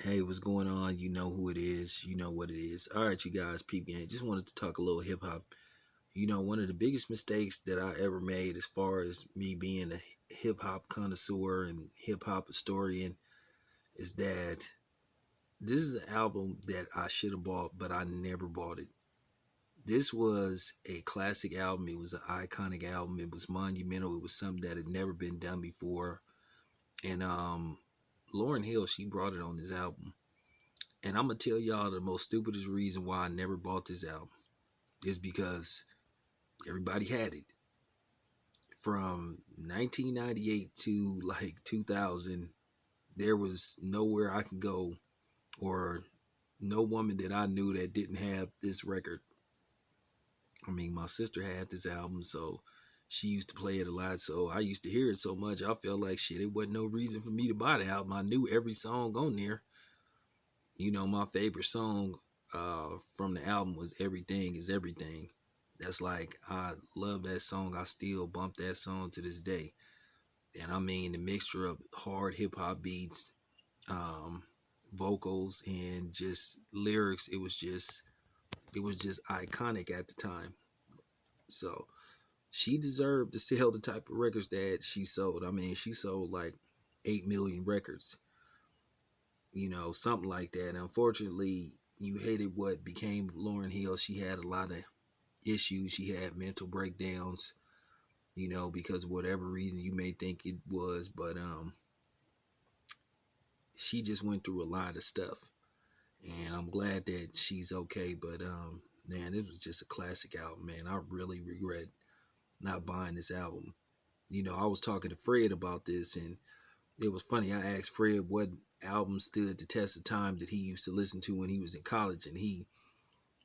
Hey, what's going on? You know who it is. You know what it is. All right, you guys, peep game. Just wanted to talk a little hip hop. One of the biggest mistakes that I ever made as far as me being a hip hop connoisseur and hip hop historian is that this is an album that I should have bought, but I never bought it. This was a classic album. It was an iconic album. It was monumental. It was something that had never been done before. And Lauren Hill, she brought it on this album. And I'm gonna tell y'all the most stupidest reason why I never bought this album is because everybody had it. From 1998 to like 2000, there was nowhere I could go or no woman that I knew that didn't have this record. I mean, my sister had this album, so she used to play it a lot. So I used to hear it so much, I felt like shit. It wasn't no reason for me to buy the album. I knew every song on there. My favorite song from the album was Everything Is Everything. That's like, I love that song. I still bump that song to this day. And I mean, the mixture of hard hip hop beats, um, vocals, and just lyrics, it was just iconic at the time. So she deserved to sell the type of records that she sold. I mean, she sold like 8 million records, something like that. Unfortunately, you hated what became Lauren Hill. She had a lot of issues. She had mental breakdowns, because of whatever reason you may think it was, but she just went through a lot of stuff. And I'm glad that she's okay, but man, it was just a classic album, man. I really regret not buying this album. I was talking to Fred about this, and it was funny. I asked Fred what album stood the test of time that he used to listen to when he was in college, and he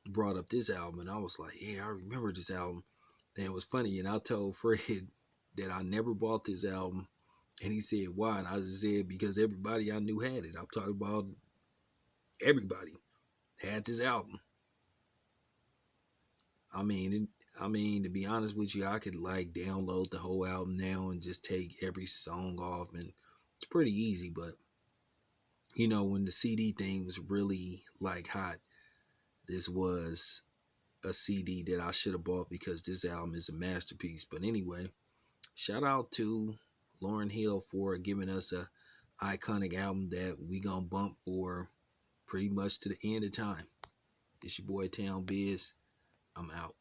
brought up this album, and I was like, yeah, I remember this album. And it was funny, and I told Fred that I never bought this album, and he said why, and I just said because everybody I knew had it. I'm talking about everybody had this album. I mean, to be honest with you, I could like download the whole album now and just take every song off, and it's pretty easy. But when the CD thing was really like hot, this was a CD that I should have bought because this album is a masterpiece. But anyway, shout out to Lauren Hill for giving us a iconic album that we gonna bump for pretty much to the end of time. It's your boy Town Biz. I'm out.